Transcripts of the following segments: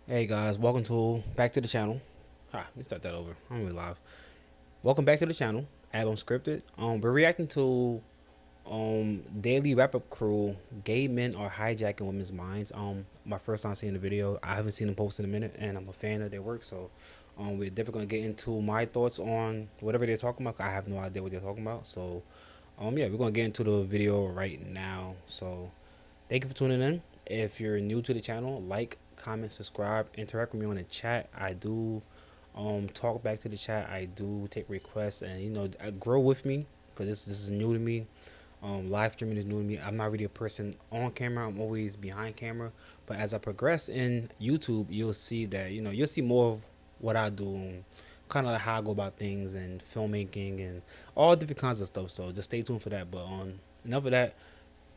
Hey guys, welcome to back to the channel. Let me start that over. I'm really live. Welcome back to the channel. Ab Unscripted. We're reacting to daily wrap up crew. Gay men are hijacking women's minds. My first time seeing the video. I haven't seen them post in a minute, and I'm a fan of their work. So, we're definitely gonna get into my thoughts on whatever they're talking about. I have no idea what they're talking about. So, yeah, we're gonna get into the video right now. So, thank you for tuning in. If you're new to the channel, like, comment, subscribe, interact with me on the chat. I do talk back to the chat. I do take requests, and grow with me because this is new to me. Live streaming is new to me. I'm not really a person on camera. I'm always behind camera. But as I progress in YouTube, you'll see that you'll see more of what I do, kind of like how I go about things and filmmaking and all different kinds of stuff. So just stay tuned for that. But enough of that,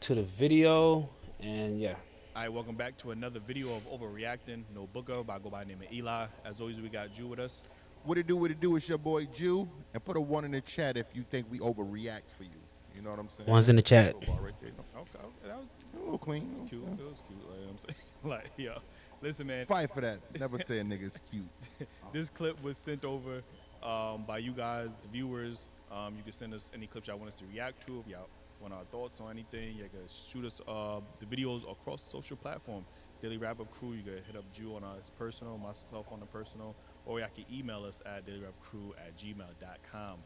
to the video, and yeah. All right, welcome back to another video of Overreacting. No Booker, but I go by the name of Eli. As always, we got Jew with us. What it do, what it do, it's your boy Jew. And put a one in the chat if you think we overreact for you. You know what I'm saying? One's in the chat. Right there. Okay, that was A little clean. cute. It was cute. Like, you know what I'm saying, like, yo, listen, man. Fight for that. Never say a nigga's cute. This clip was sent over by you guys, the viewers. You can send us any clips y'all want us to react to. If y'all want our thoughts on anything, you can shoot us the videos across social platform. Daily Wrap Up Crew, you can hit up Jew on his personal, myself on the personal, or y'all can email us at dailywrapcrew@gmail.com.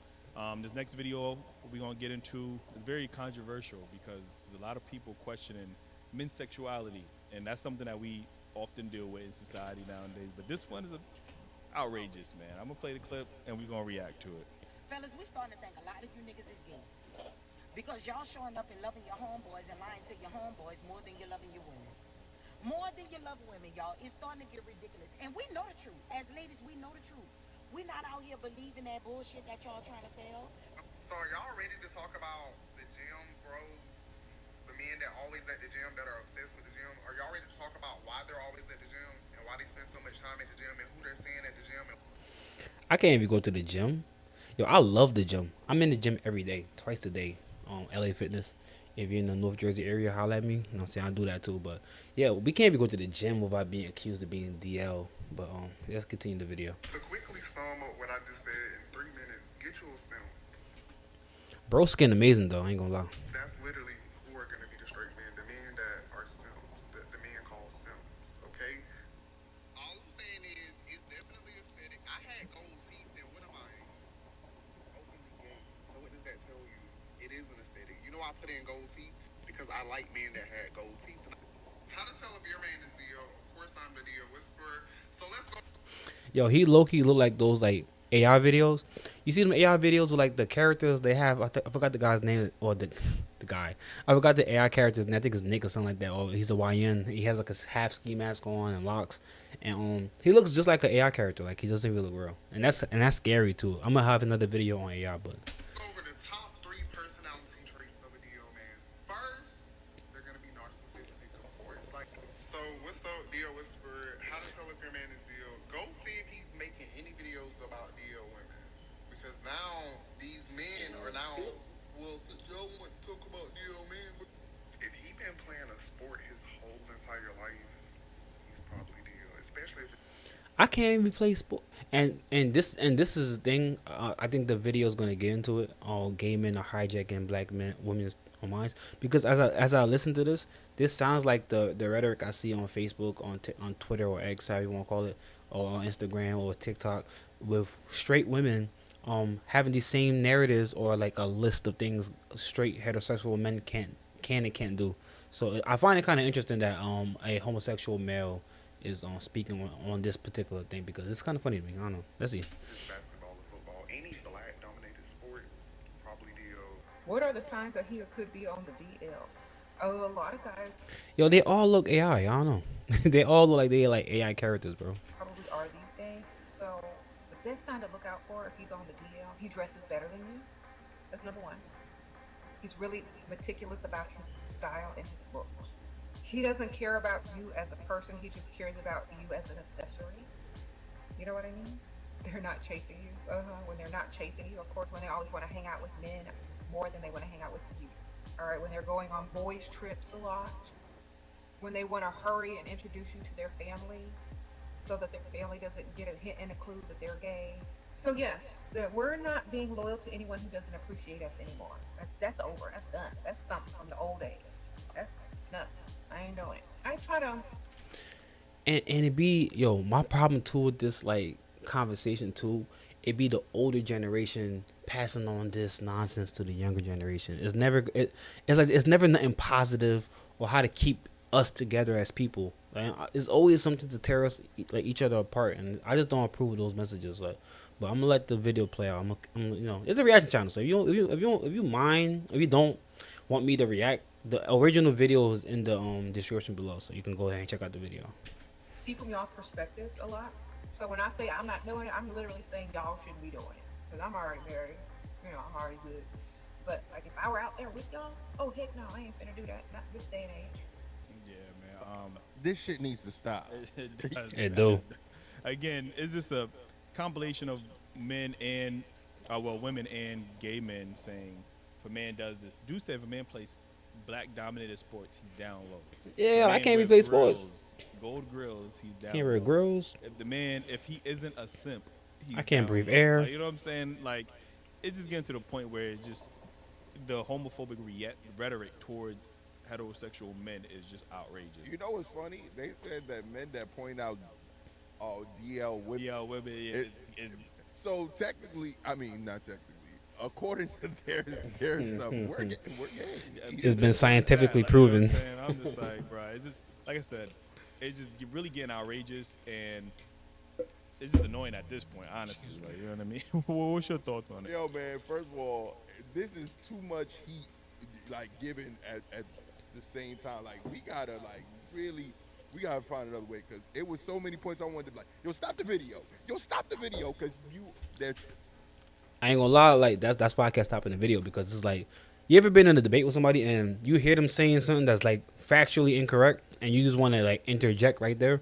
This next video we're gonna get into is very controversial because there's a lot of people questioning men's sexuality, and that's something that we often deal with in society nowadays. But this one is outrageous, man. I'm gonna play the clip and we're gonna react to it. Fellas, we starting to think a lot of you niggas is gay. Because y'all showing up and loving your homeboys and lying to your homeboys more than you're loving your women. More than you love women, y'all. It's starting to get ridiculous. And we know the truth. As ladies, we know the truth. We're not out here believing that bullshit that y'all trying to sell. So are y'all ready to talk about the gym bros, the men that always at the gym that are obsessed with the gym? Are y'all ready to talk about why they're always at the gym and why they spend so much time at the gym and who they're seeing at the gym? I can't even go to the gym. Yo, I love the gym. I'm in the gym every day, twice a day. LA Fitness. If you're in the North Jersey area, holla at me. You know what I'm saying? I do that too. But yeah, we can't even go to the gym without being accused of being DL. But let's continue the video. To quickly sum up what I just said in 3 minutes, get you a stem. Bro skin amazing though, I ain't gonna lie. That's literally who are going to be the straight men, the men that are stems, the men called stems, okay? All I'm saying is, it's definitely aesthetic. I had gold teeth, and what am I? Openly gay. So what does that tell you? It is an aesthetic. You know I put in gold teeth because I like men that had gold teeth. How to tell if your man is Dio? Of course I'm the Dio whisperer. So let's go. Yo, he low key look like those like AI videos. You see them AI videos with like the characters they have. I forgot the guy's name or the guy. I forgot the AI characters. And I think it's Nick or something like that. Or he's a YN. He has like a half ski mask on and locks, and he looks just like an AI character. Like he doesn't even look real, and that's scary too. I'm gonna have another video on AI, but Over the top 3 personality traits of a Dio man. First, they're gonna be narcissistic, of course. Like, so what's up, Dio whisperer? How to tell if your man is Dio? Go see if he's making any videos about Dio women, because now these men are now. Well, since y'all want to talk about Dio man, if he been playing a sport his whole entire life, he's probably Dio, especially if. I can't even play sport. And this is the thing. I think the video is gonna get into it. All gay men are hijacking black men, women's minds. Because as I listen to this sounds like the rhetoric I see on Facebook, on Twitter or X, however you want to call it, or on Instagram or TikTok, with straight women having these same narratives or like a list of things straight heterosexual men can and can't do. So I find it kind of interesting that a homosexual male is speaking on this particular thing because it's kind of funny to me. I don't know. Let's see. Basketball or football, any black dominated sport, probably Dio. What are the signs that he could be on the DL? A lot of guys Yo, they all look AI. I don't know. They all look like they like AI characters, bro. probably are these days. So the best sign to look out for if he's on the DL, he dresses better than you. That's number one. He's really meticulous about his style and his looks. He doesn't care about you as a person. He just cares about you as an accessory. You know what I mean? They're not chasing you. When they're not chasing you, of course, when they always want to hang out with men more than they want to hang out with you. All right, when they're going on boys' trips a lot, when they want to hurry and introduce you to their family, so that their family doesn't get a hint and a clue that they're gay. So yes, that we're not being loyal to anyone who doesn't appreciate us anymore. That's over. That's done. That's something from the old days. That's no. I ain't doing it. I try to. And it be my problem too with this like conversation too. It be the older generation passing on this nonsense to the younger generation. It's never nothing positive or how to keep us together as people. Like, it's always something to tear us like each other apart, and I just don't approve of those messages. Like, but I'm gonna let the video play out. It's a reaction channel, so if you don't want me to react, the original video is in the description below, so you can go ahead and check out the video. See from y'all perspectives a lot. So when I say I'm not doing it, I'm literally saying y'all shouldn't be doing it because I'm already married. I'm already good. But like if I were out there with y'all, oh heck no, I ain't finna do that. Not this day and age. Yeah, man. This shit needs to stop. It does. It do. Again, it's just a compilation of men and women and gay men saying if a man does this, Dude said if a man plays black dominated sports, he's down low. Yeah, I Man can't with replay sports. Gold grills, he's down Can't wear low. grills. If he isn't a simp, he's I can't down breathe low. air. Like, you know what I'm saying? Like, it's just getting to the point where it's just the homophobic rhetoric towards heterosexual men is just outrageous. You know what's funny? They said that men that point out DL women. Yeah, women. Yeah, So technically, I mean not technically. According to their stuff, we're gay. It's been scientifically like, you know what proven. I'm saying? I'm just like, bro, it's just like I said, it's just really getting outrageous and it's just annoying at this point, honestly. Like, you know what I mean? What's your thoughts on it? Yo, man. First of all, this is too much heat, like given at the same time. Like we gotta we gotta find another way because it was so many points I wanted to be like, yo, stop the video, because they're. I ain't gonna lie, like that's why I kept stopping the video because it's like, you ever been in a debate with somebody and you hear them saying something that's like factually incorrect and you just want to like interject right there?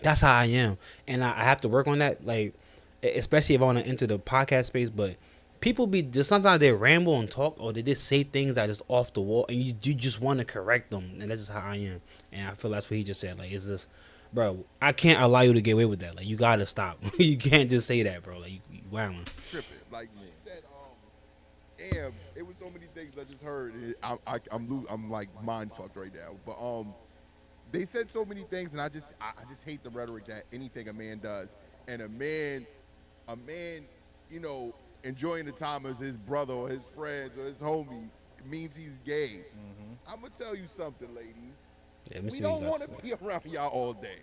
That's how I am, and I have to work on that. Like, especially if I want to enter the podcast space, but people be just sometimes they ramble and talk or they just say things that are just off the wall and you just want to correct them, and that's just how I am. And I feel that's what he just said. Like, it's just, bro, I can't allow you to get away with that. Like, you gotta stop. You can't just say that, bro. Like, you wilding. Tripping. Like she said, damn, it was so many things I just heard. I'm like mind fucked right now. But they said so many things, and I just hate the rhetoric that anything a man does, and a man, enjoying the time as his brother or his friends or his homies means he's gay. Mm-hmm. I'm gonna tell you something, ladies. Yeah, we don't want to be around y'all all day.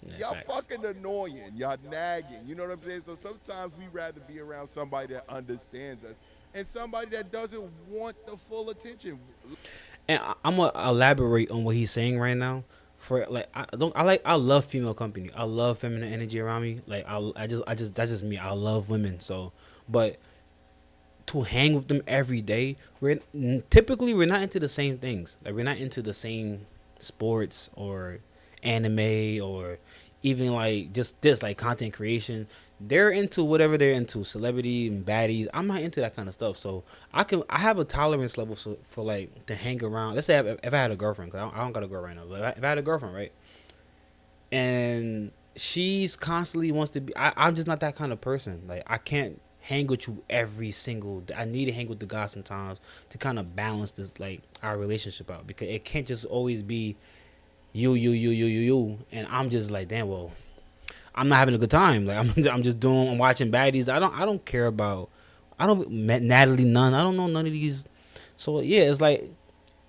Yeah, y'all facts. fucking annoying. Y'all nagging. You know what I'm saying? So sometimes we rather be around somebody that understands us and somebody that doesn't want the full attention. And I'm gonna elaborate on what he's saying right now. For like, I love female company. I love feminine energy around me. Like, that's just me. I love women. So, but to hang with them every day, we're not into the same things. Like, we're not into the same sports or anime or even like just this like content creation. They're into whatever they're into, celebrity and baddies. I'm not into that kind of stuff. So I have a tolerance level for like to hang around. Let's say if I had a girlfriend, because I don't got a girl right now, but if I had a girlfriend, right, and she's constantly wants to be, I'm just not that kind of person. Like, I can't hang with you every single day. I need to hang with the guy sometimes to kind of balance this, like, our relationship out, because it can't just always be you, and I'm just like, damn, well, I'm not having a good time. Like, I'm watching baddies. I don't care about, I don't met Natalie Nunn. I don't know none of these. So yeah, it's like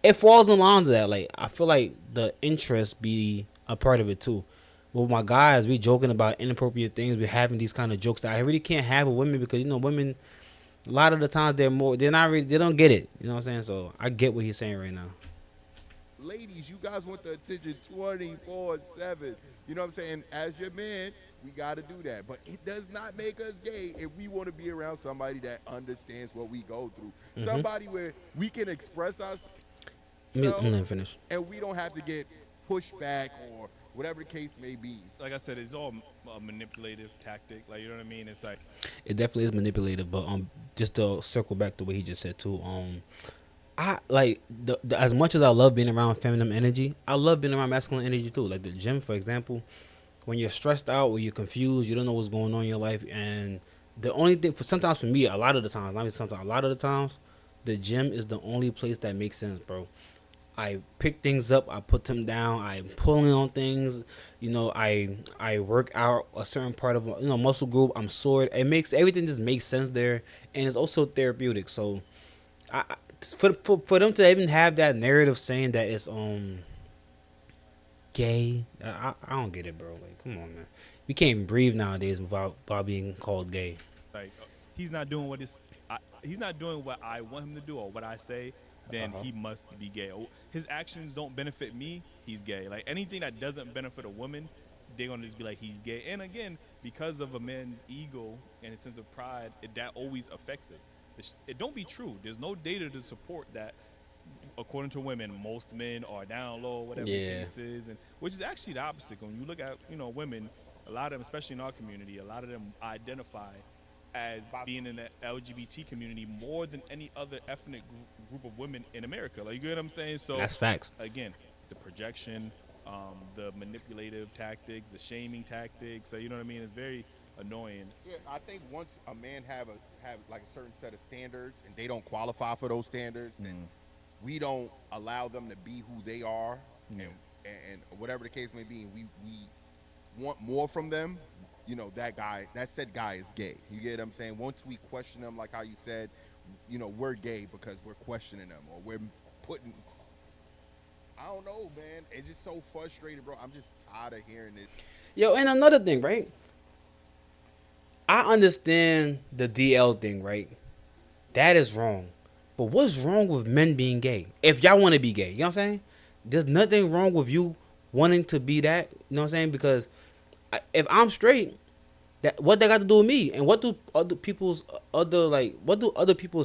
it falls in lines of that. Like, I feel like the interest be a part of it too. With my guys, we joking about inappropriate things. We're having these kind of jokes that I really can't have with women, because women, a lot of the times they don't get it. You know what I'm saying? So I get what he's saying right now. Ladies, you guys want the attention 24/7. You know what I'm saying? As your man, we got to do that. But it does not make us gay if we want to be around somebody that understands what we go through. Mm-hmm. Somebody where we can express ourselves. Let me finish. And we don't have to get pushed back or whatever the case may be. Like I said, it's all a manipulative tactic. Like, you know what I mean? It's like, it definitely is manipulative. But just to circle back to what he just said too. I like the as much as I love being around feminine energy, I love being around masculine energy too. Like the gym, for example, when you're stressed out or you're confused, you don't know what's going on in your life, and the only thing for me, a lot of the times, not even sometimes, a lot of the times, the gym is the only place that makes sense, bro. I pick things up, I put them down, I'm pulling on things, I work out a certain part of muscle group, I'm sore. It makes everything just makes sense there, and it's also therapeutic. So, for them to even have that narrative saying that it's gay, I don't get it, bro. Like, come on, man. We can't even breathe nowadays without being called gay. Like he's not doing he's not doing what I want him to do or what I say, then he must be gay. His actions don't benefit me, he's gay. Like anything that doesn't benefit a woman, they're gonna just be like he's gay. And again, because of a man's ego and his sense of pride, that always affects us. It don't be true. There's no data to support that. According to women, most men are down low, whatever the case is, and which is actually the opposite. When you look at women, a lot of them, especially in our community, a lot of them identify as being in the LGBT community more than any other ethnic group of women in America. Like, you get what I'm saying? So that's facts. Again, the projection, the manipulative tactics, the shaming tactics. So, you know what I mean? It's very annoying. Yeah, I think once a man have like a certain set of standards and they don't qualify for those standards, then we don't allow them to be who they are, and whatever the case may be. We want more from them. That said guy is gay. You get what I'm saying? Once we question them, like how you said, we're gay because we're questioning them or we're putting. I don't know, man. It's just so frustrating, bro. I'm just tired of hearing it. Yo, and another thing, right? I understand the DL thing, right? That is wrong. But what's wrong with men being gay? If y'all want to be gay, you know what I'm saying? There's nothing wrong with you wanting to be that, you know what I'm saying? Because if I'm straight, what they got to do with me? And what do other people's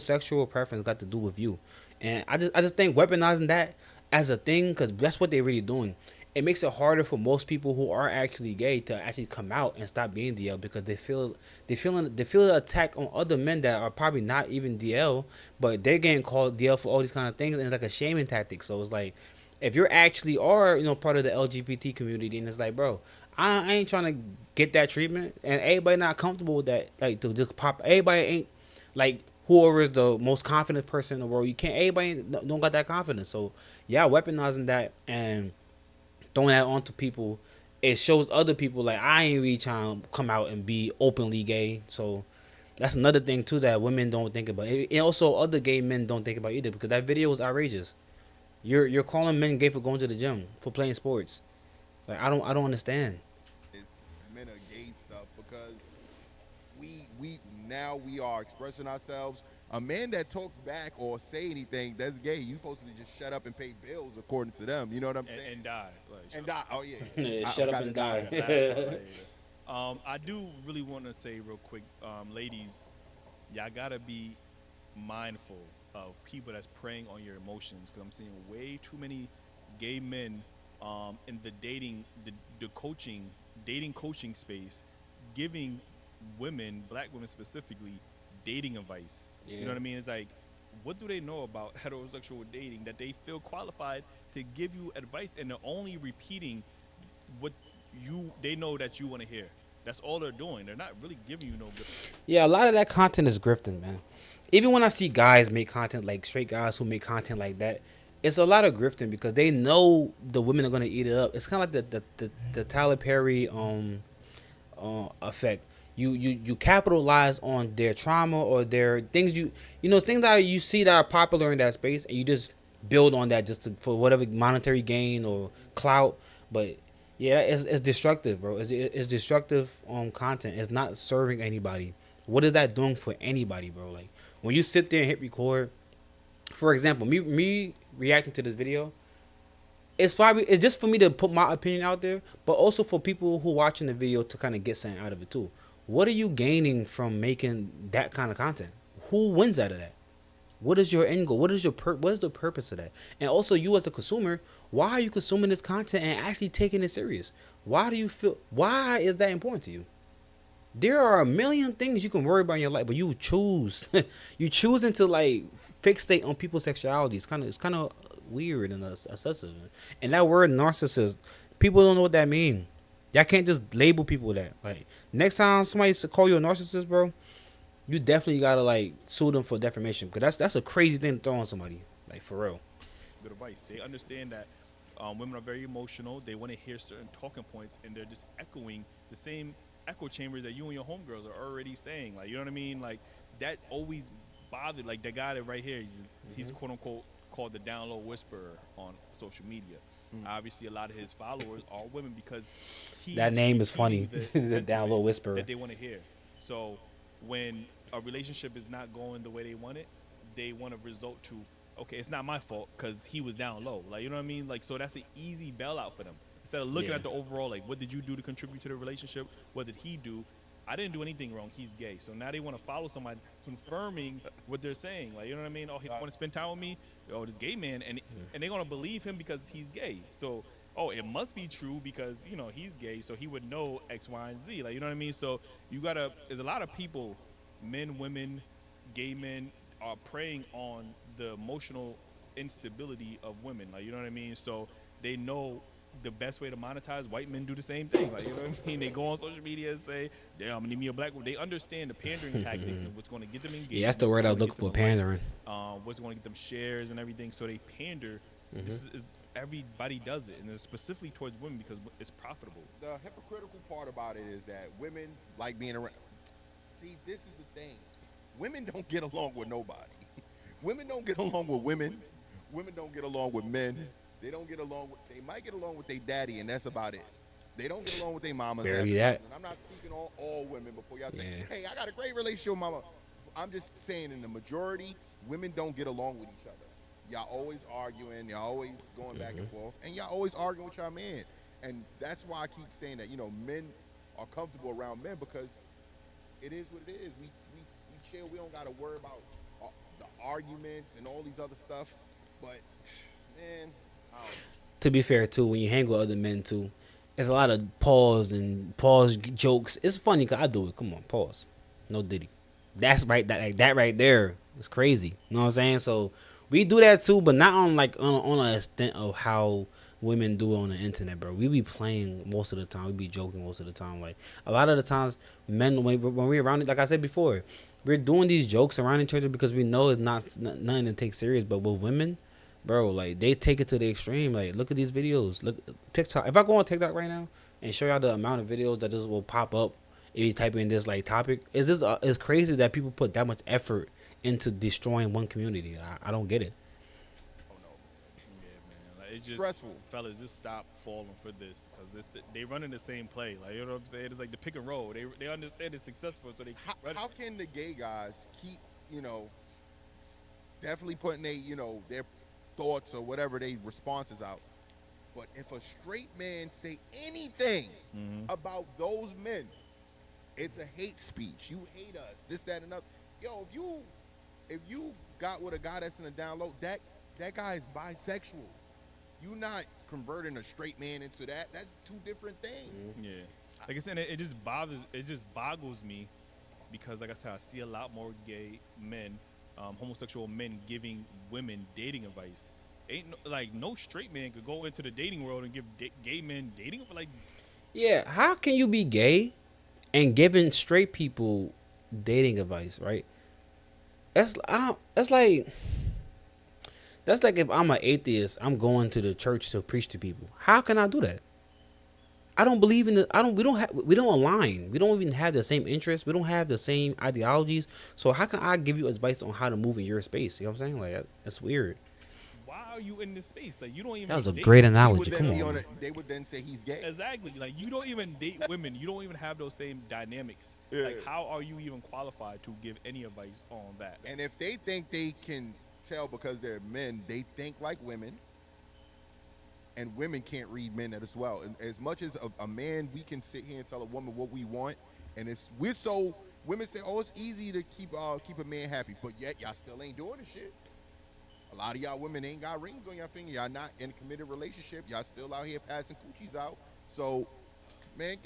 sexual preference got to do with you? And I just think weaponizing that as a thing, because that's what they're really doing. It makes it harder for most people who are actually gay to actually come out and stop being DL, because they feel an attack on other men that are probably not even DL, but they're getting called DL for all these kind of things, and it's like a shaming tactic. So it's like, if you're actually are part of the LGBT community, and it's like, bro, I ain't trying to get that treatment, and everybody not comfortable with that. Like, to just pop, everybody ain't like whoever is the most confident person in the world. You can't. Everybody don't got that confidence. So yeah, weaponizing that and throwing that onto people, it shows other people like, I ain't really trying to come out and be openly gay. So that's another thing too that women don't think about. And also other gay men don't think about either, because that video was outrageous. You're calling men gay for going to the gym, for playing sports. Like, I don't understand. It's men are gay stuff because we are expressing ourselves. A man that talks back or say anything, that's gay. You supposed to just shut up and pay bills according to them. You know what I'm saying? And die. And die. Oh yeah. Shut up and die. I do really want to say real quick, ladies, y'all gotta be mindful of people that's preying on your emotions, because I'm seeing way too many gay men in the dating coaching space giving women, black women specifically, dating advice. You know what I mean? It's like, what do they know about heterosexual dating that they feel qualified to give you advice, and they're only repeating what they know that you want to hear. That's all they're doing. They're not really giving you no good. Yeah, a lot of that content is grifting, man. Even when I see guys make content, like straight guys who make content like that, it's a lot of grifting, because they know the women are gonna eat it up. It's kind of like the Tyler Perry effect. You capitalize on their trauma or their things, things that you see that are popular in that space, and you just build on that just for whatever monetary gain or clout. But yeah, it's destructive, bro. It's destructive content. It's not serving anybody. What is that doing for anybody, bro? Like, when you sit there and hit record, for example, me reacting to this video, it's just for me to put my opinion out there, but also for people who watching the video to kind of get something out of it too. What are you gaining from making that kind of content? Who wins out of that? What is your end goal? What is the purpose of that? And also, you as a consumer, why are you consuming this content and actually taking it serious? Why is that important to you? There are a million things you can worry about in your life, but you choosing to like fixate on people's sexuality. It's kind of weird and obsessive. And that word narcissist, people don't know what that means. Y'all can't just label people that. Like next time somebody call you a narcissist, bro, you definitely gotta like sue them for defamation because that's a crazy thing to throw on somebody. Like for real. Good advice. They understand that women are very emotional. They want to hear certain talking points, and they're just echoing the same echo chambers that you and your homegirls are already saying. Like, you know what I mean? Like, that always bothered. Like, the guy that right here, he's quote unquote called the down low whisperer on social media. Obviously, a lot of his followers are women because he's That name is repeating funny. the He's a down low sentiment whisperer. that they want to hear. So, when a relationship is not going the way they want it, they want to resort to, okay, it's not my fault because he was down low. Like, you know what I mean? Like, so that's an easy bailout for them. Instead of looking at the overall, like, what did you do to contribute to the relationship? What did he do? I didn't do anything wrong. He's gay. So now they want to follow somebody that's confirming what they're saying. Like, you know what I mean? Oh, he want to spend time with me? Oh, this gay man. And they're going to believe him because he's gay. So, oh, it must be true because, you know, he's gay. So he would know X, Y, and Z. Like, you know what I mean? So you got to, there's a lot of people, men, women, gay men, are preying on the emotional instability of women. Like, you know what I mean? So they know the best way to monetize. White men do the same thing. Like, you know what I mean? They go on social media and say, damn, I'm gonna need me a black woman. They understand the pandering tactics and what's going to get them engaged. Yeah, that's the word I was looking for, pandering. What's going to get them shares and everything. So they pander. This is everybody does it, and it's specifically towards women because it's profitable. The hypocritical part about it is that women like being around. See, this is the thing. Women don't get along with nobody. Women don't get along with women. Women don't get along with men. They don't get along with. They might get along with their daddy, and that's about it. They don't get along with their mamas. Barely that. And I'm not speaking on all women before y'all say, Yeah. hey, I got a great relationship with mama. I'm just saying in the majority, women don't get along with each other. Y'all always arguing. Y'all always going back and forth. And y'all always arguing with y'all man. And that's why I keep saying that, you know, men are comfortable around men because it is what it is. We chill. We don't got to worry about the arguments and all these other stuff. But, man, I don't know. To be fair, too, when you hang with other men, too, it's a lot of pause jokes. It's funny because I do it. Come on, pause. No Diddy. That's right. That right there is crazy. You know what I'm saying? So we do that too, but not on like on an extent of how women do it on the internet, bro. We be playing most of the time. We be joking most of the time. Like a lot of the times, men when we're around it, like I said before, we're doing these jokes around each other because we know it's nothing to take serious. But with women, bro, like they take it to the extreme. Like look at these videos. Look TikTok. If I go on TikTok right now and show y'all the amount of videos that just will pop up if you type in this like topic, it's crazy that people put that much effort into destroying one community. I don't get it. Oh, no. Yeah, man. Like, it's just Stressful. fellas, just stop falling for this because they running the same play. Like, you know what I'm saying? It's like the pick and roll. They understand it's successful, so they keep How can the gay guys keep, you know, definitely putting their thoughts or whatever they responses out, but if a straight man say anything about those men, it's a hate speech. You hate us, this, that, and another. Yo, if you got with a guy that's in the down low, that guy is bisexual. You not converting a straight man into that. That's two different things. Yeah, like I said, it just boggles me because, like I said, I see a lot more gay men, homosexual men giving women dating advice. No straight man could go into the dating world and give gay men dating advice. Like, Yeah, how can you be gay and giving straight people dating advice, right? That's like if I'm an atheist, I'm going to the church to preach to people. How can I do that? I don't believe in we don't align. We don't even have the same interests. We don't have the same ideologies. So how can I give you advice on how to move in your space? You know what I'm saying? Like that's weird. why are you in this space? Like, you don't even. That was a date great women. analogy. Come on. They would then say he's gay. Exactly. Like, you don't even date women. You don't even have those same dynamics. Yeah. Like, how are you even qualified to give any advice on that? And if they think they can tell because they're men, they think like women. And women can't read men as well. And as much as a man, we can sit here and tell a woman what we want. And women say, oh, it's easy to keep a man happy. But yet, y'all still ain't doing the shit. A lot of y'all women ain't got rings on y'all finger. Y'all not in a committed relationship. Y'all still out here passing coochies out. So, man,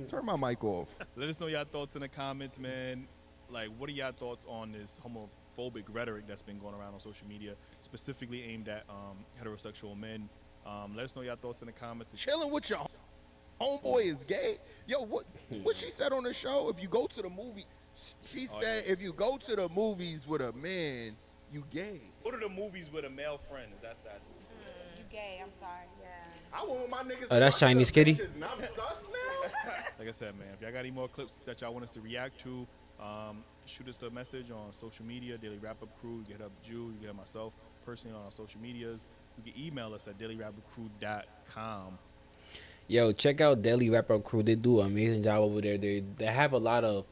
turn my mic off. Let us know y'all thoughts in the comments, man. Like, what are y'all thoughts on this homophobic rhetoric that's been going around on social media, specifically aimed at heterosexual men? Let us know y'all thoughts in the comments. Chilling with y'all. homeboy is gay. Yo, what she said on the show? If you go to the movie, she said if you go to the movies with a man, you gay. Go to the movies with a male friend. Is that sassy? You gay? I'm sorry. Yeah. I want with my niggas. Oh, that's Chinese kitty. And I'm sus now. Like I said, man, if y'all got any more clips that y'all want us to react to, shoot us a message on social media, Daily Wrap Up Crew. You can hit up Jew, you can hit myself personally on our social medias. You can email us at dailywrapupcrew.com. Yo, check out Daily Wrap Up Crew. They do an amazing job over there. They have a lot of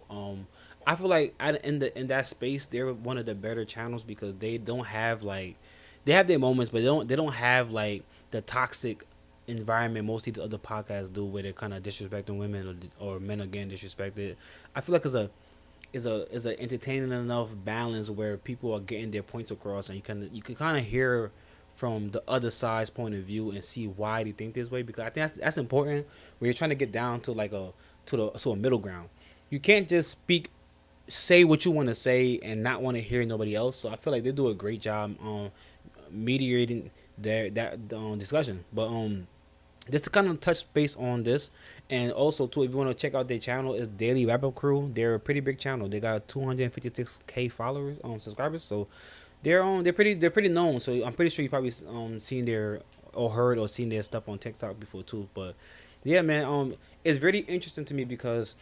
I feel like in that space they're one of the better channels because they don't have like they have their moments, but they don't have like the toxic environment most of these other podcasts do, where they're kind of disrespecting women or men are getting disrespected. I feel like it's a entertaining enough balance where people are getting their points across, and you can kind of hear from the other side's point of view and see why they think this way, because I think that's important when you're trying to get down to like to a middle ground. You can't just say what you want to say and not want to hear nobody else. So I feel like they do a great job mediating that discussion. But just to kind of touch base on this, and also too, if you want to check out their channel, is Daily Wrap Up Crew. They're a pretty big channel. They got 256K followers, subscribers. So they're pretty known. So I'm pretty sure you probably seen their or heard or seen their stuff on TikTok before too. But yeah, man, it's really interesting to me because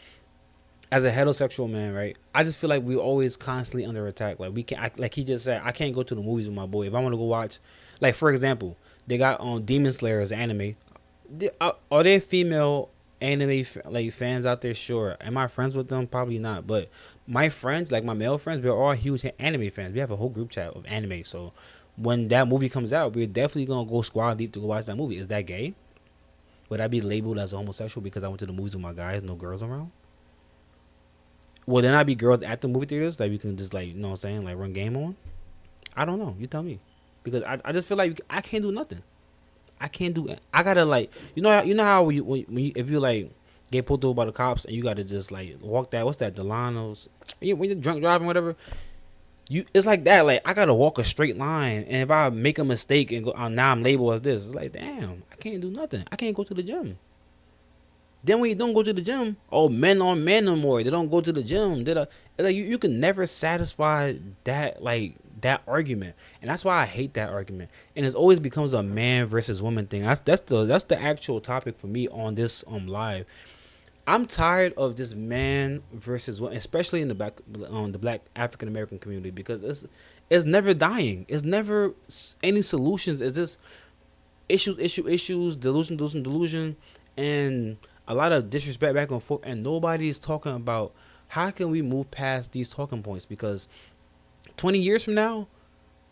as a heterosexual man, right, I just feel like we're always constantly under attack. Like we can't, like he just said, I can't go to the movies with my boy. If I want to go watch, like for example, they got Demon Slayer as anime. Are there female anime like fans out there? Sure. Am I friends with them? Probably not. But my friends, like my male friends, we're all huge anime fans. We have a whole group chat of anime. So when that movie comes out, we're definitely gonna go squad deep to go watch that movie. Is that gay? Would I be labeled as a homosexual because I went to the movies with my guys, no girls around? Will there not be girls at the movie theaters that we can just like, you know what I'm saying, like run game on? I don't know. You tell me. Because I just feel like I can't do nothing. I can't do it. I gotta like, you know how when you if you like get pulled over by the cops and you gotta just like walk that, what's that, the line of when you're drunk driving, whatever. It's like that. Like I gotta walk a straight line, and if I make a mistake and go, now I'm labeled as this. It's like, damn, I can't do nothing. I can't go to the gym. Then when you don't go to the gym, men on men no more. They don't go to the gym. Like you can never satisfy that argument, and that's why I hate that argument. And it always becomes a man versus woman thing. That's the actual topic for me on this live. I'm tired of this man versus woman, especially in the black African American community, because it's never dying. It's never any solutions. It's just issues, delusion, and a lot of disrespect back and forth, and nobody's talking about how can we move past these talking points, because 20 years from now,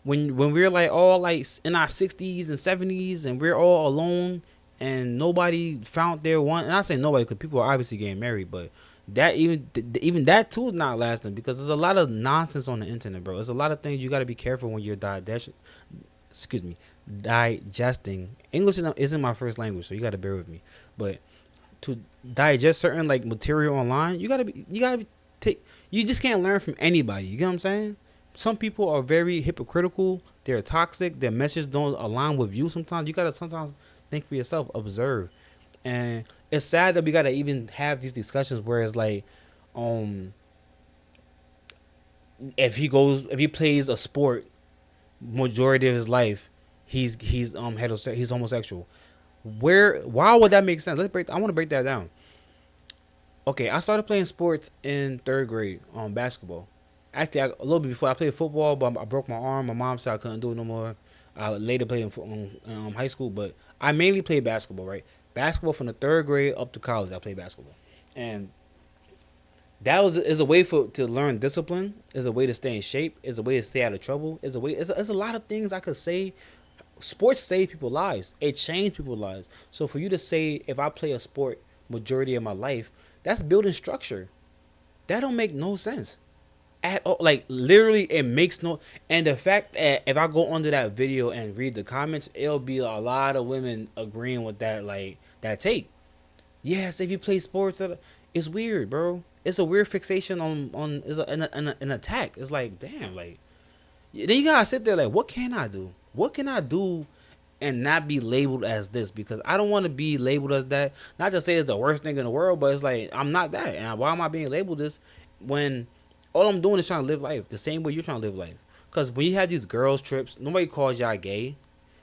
when we're like all like in our 60s and 70s and we're all alone and nobody found their one, and I say nobody because people are obviously getting married, but that even that too is not lasting, because there's a lot of nonsense on the internet, bro. There's a lot of things you got to be careful when you're digesting. English isn't my first language, so you got to bear with me, but to digest certain like material online, you just can't learn from anybody. You get what I'm saying? Some people are very hypocritical. They're toxic. Their messages don't align with you. Sometimes you gotta think for yourself, observe, and it's sad that we gotta even have these discussions where it's like, if he plays a sport, majority of his life, he's homosexual. Why would that make sense? I want to break that down. Okay, I started playing sports in 3rd grade on basketball. Actually, a little bit before I played football, but I broke my arm. My mom said I couldn't do it no more. I later played in high school, but I mainly played basketball, right? Basketball from the 3rd grade up to college, I played basketball. And that is a way to learn discipline, is a way to stay in shape, is a way to stay out of trouble, it's a lot of things I could say. Sports save people's lives. It changed people's lives. So for you to say, if I play a sport majority of my life, that's building structure. That don't make no sense at all. Like literally, it makes no. And the fact that if I go under that video and read the comments, it'll be a lot of women agreeing with that take. Yes, if you play sports, it's weird, bro. It's a weird fixation on an attack. It's like, damn, like then you gotta sit there like, what can I do? What can I do and not be labeled as this, because I don't want to be labeled as that. Not to say it's the worst thing in the world, but it's like I'm not that. And why am I being labeled this when all I'm doing is trying to live life the same way you're trying to live life? Because when you have these girls trips, nobody calls y'all gay.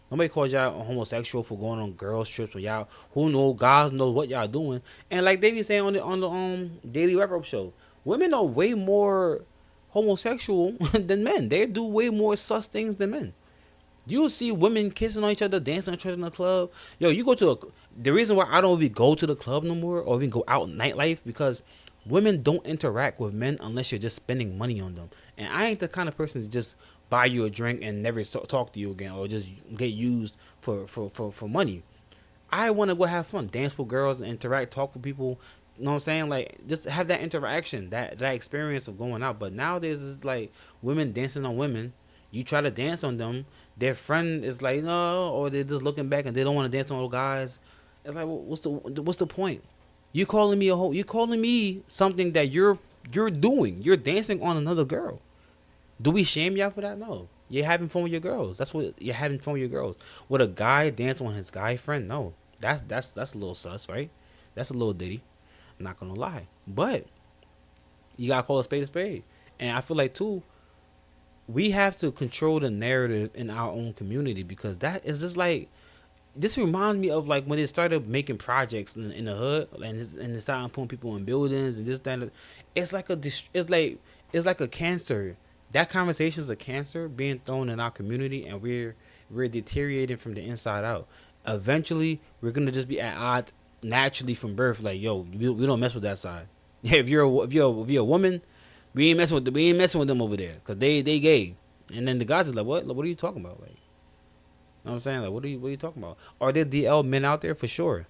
Nobody calls y'all homosexual for going on girls trips with y'all. Who know? God knows what y'all doing. And like they be saying on the daily wrap up show, women are way more homosexual than men. They do way more sus things than men. You'll see women kissing on each other, dancing on each other in the club. Yo, you go to the reason why I don't even go to the club no more or even go out nightlife, because women don't interact with men unless you're just spending money on them. And I ain't the kind of person to just buy you a drink and never talk to you again, or just get used for money. I want to go have fun, dance with girls, and interact, talk with people. You know what I'm saying? Like, just have that interaction, that experience of going out. But nowadays, it's like women dancing on women. You try to dance on them, their friend is like, no, or they're just looking back and they don't want to dance on little guys. It's like, well, what's the point? You calling me a hoe? You calling me something that you're doing? You're dancing on another girl. Do we shame y'all for that? No. You're having fun with your girls. That's what you're having fun with your girls. Would a guy dance on his guy friend? No. That's a little sus, right? That's a little ditty. I'm not gonna lie. But you gotta call a spade a spade. And I feel like too, we have to control the narrative in our own community, because that is just like, this reminds me of like when they started making projects in the hood, and they started putting people in buildings and this, that. It's like it's like a cancer. That conversation is a cancer being thrown in our community, and we're deteriorating from the inside out. Eventually, we're gonna just be at odds naturally from birth. Like, yo, we don't mess with that side. If you're a woman, we ain't messing with them over there, cause they gay. And then the guys is like, what? Like, what are you talking about? Like, you know what I'm saying? Like, what are you talking about? Are there DL men out there? For sure.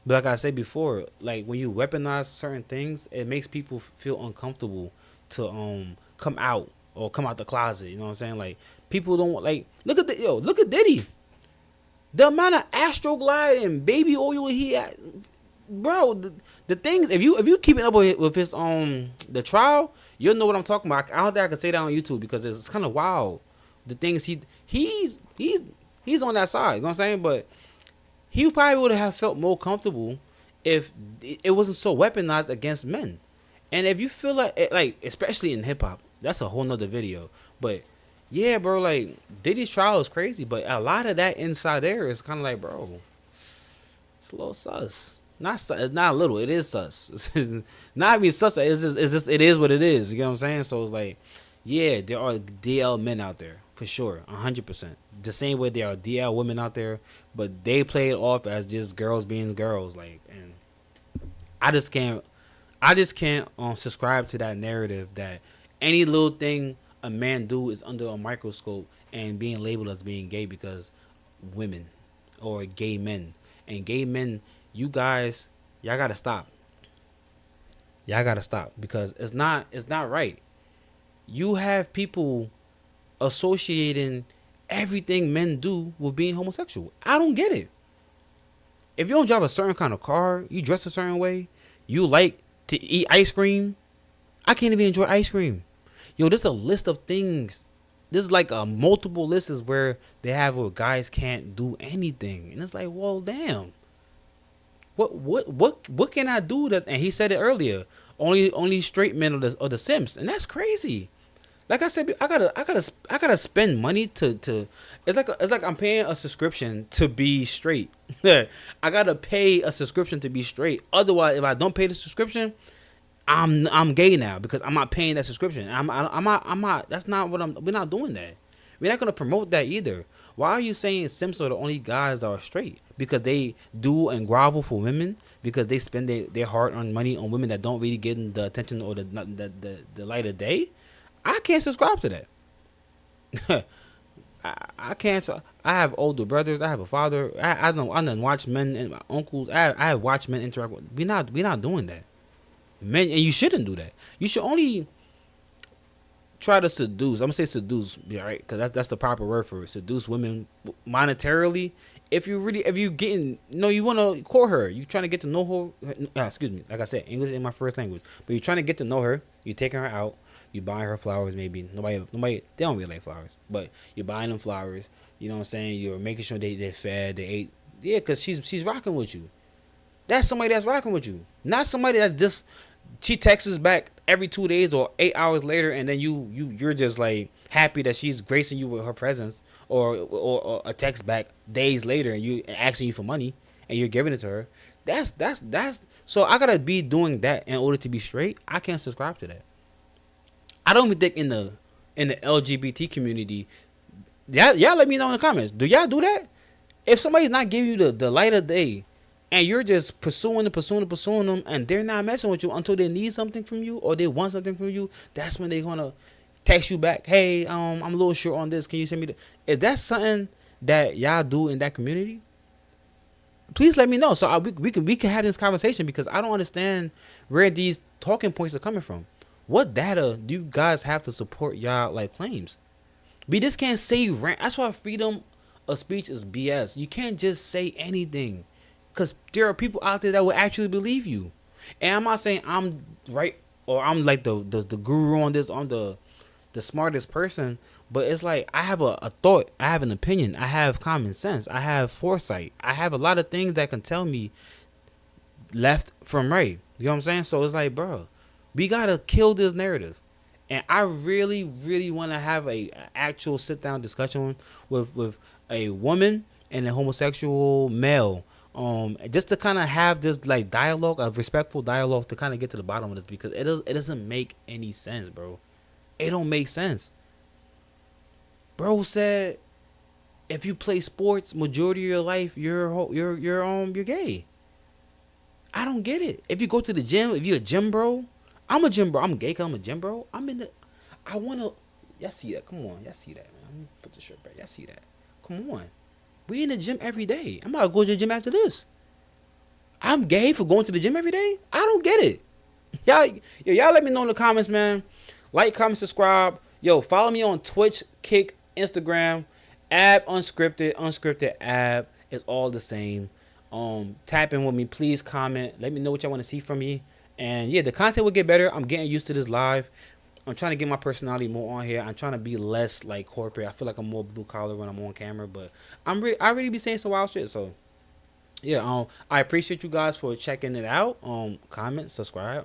But like I said before, like when you weaponize certain things, it makes people feel uncomfortable to come out or come out the closet. You know what I'm saying? Like, people don't like, look at Diddy. The amount of Astroglide and baby oil he had, bro. The things, if you keeping up with his the trial, you'll know what I'm talking about. I don't think I can say that on YouTube because it's kind of wild. The things he's on that side. You know what I'm saying? But he probably would have felt more comfortable if it wasn't so weaponized against men. And if you feel like especially in hip hop, that's a whole nother video. But yeah, bro, like Diddy's trial is crazy, but a lot of that inside there is kind of like, bro, it's a little sus. It's not a little. It is sus. Not even sus. It's just it is what it is. You know what I'm saying? So it's like, yeah, there are DL men out there for sure, 100%. The same way there are DL women out there, but they play it off as just girls being girls. Like, and I just can't subscribe to that narrative that any little thing a man do is under a microscope and being labeled as being gay because women or gay men. And gay men, y'all gotta stop. Y'all gotta stop because it's not right. You have people associating everything men do with being homosexual. I don't get it. If you don't drive a certain kind of car, you dress a certain way, you like to eat ice cream, I can't even enjoy ice cream. Yo, there's a list of things. There's like a multiple lists where they have where guys can't do anything. And it's like, well, damn. What can I do that? And he said it earlier. Only straight men are the simps, and that's crazy. Like I said, I gotta spend money to. It's like I'm paying a subscription to be straight. I gotta pay a subscription to be straight. Otherwise, if I don't pay the subscription, I'm gay now because I'm not paying that subscription. I'm not. That's not what I'm. We're not doing that. We're not gonna promote that either. Why are you saying simps are the only guys that are straight? Because they do and grovel for women? Because they spend their hard-earned money on women that don't really get them the attention or the light of day? I can't subscribe to that. I can't. I have older brothers. I have a father. I don't watch men and my uncles. I have watched men interact with. We're not doing that. Men, and you shouldn't do that. You should only try to seduce. I'm gonna say seduce, right? Because that's the proper word for it. Seduce women monetarily. If you getting you want to court her. You trying to get to know her. Excuse me. Like I said, English is my first language. But you're trying to get to know her. You're taking her out. You buy her flowers, maybe nobody, they don't really like flowers, but you're buying them flowers. You know what I'm saying? You're making sure they're fed, they ate. Yeah, cause she's rocking with you. That's somebody that's rocking with you, not somebody that's just she texts back every 2 days or 8 hours later, and then you're just like happy that she's gracing you with her presence, or a text back days later and you asking you for money and you're giving it to her. That's so I gotta be doing that in order to be straight. I can't subscribe to that. I don't even think in the LGBT community, y'all let me know in the comments. Do y'all do that? If somebody's not giving you the light of day, and you're just pursuing them, and they're not messing with you until they need something from you or they want something from you, that's when they're gonna text you back. Hey, I'm a little short on this. Can you send me? If that's something that y'all do in that community, please let me know so we can have this conversation, because I don't understand where these talking points are coming from. What data do you guys have to support y'all like claims? We just can't say rant. That's why freedom of speech is BS. You can't just say anything, because there are people out there that will actually believe you. And I'm not saying I'm right or I'm like the guru on this, I'm the smartest person, but it's like I have a thought, I have an opinion, I have common sense, I have foresight, I have a lot of things that can tell me left from right. You know what I'm saying? So it's like, bro, we gotta kill this narrative. And I really, really want to have a actual sit down discussion with a woman and a homosexual male, just to kind of have this like dialogue, a respectful dialogue, to kind of get to the bottom of this, because it doesn't make any sense, bro. It don't make sense. Bro said, if you play sports majority of your life, you're gay. I don't get it. If you go to the gym, if you're a gym bro, I'm a gym bro. I'm gay because I'm a gym bro. I want to. Y'all see that? Come on. Y'all see that, man. Let me put the shirt back. Y'all see that? Come on. We in the gym every day. I'm about to go to the gym after this. I'm gay for going to the gym every day? I don't get it. Y'all let me know in the comments, man. Like, comment, subscribe. Yo, follow me on Twitch, Kick, Instagram, Ab Unscripted Ab. It's all the same. Tap in with me, please comment. Let me know what y'all want to see from me. And yeah, the content will get better. I'm getting used to this live. I'm trying to get my personality more on here. I'm trying to be less like corporate. I feel like I'm more blue collar when I'm on camera, but I really be saying some wild shit. So yeah, I appreciate you guys for checking it out. Comment, subscribe.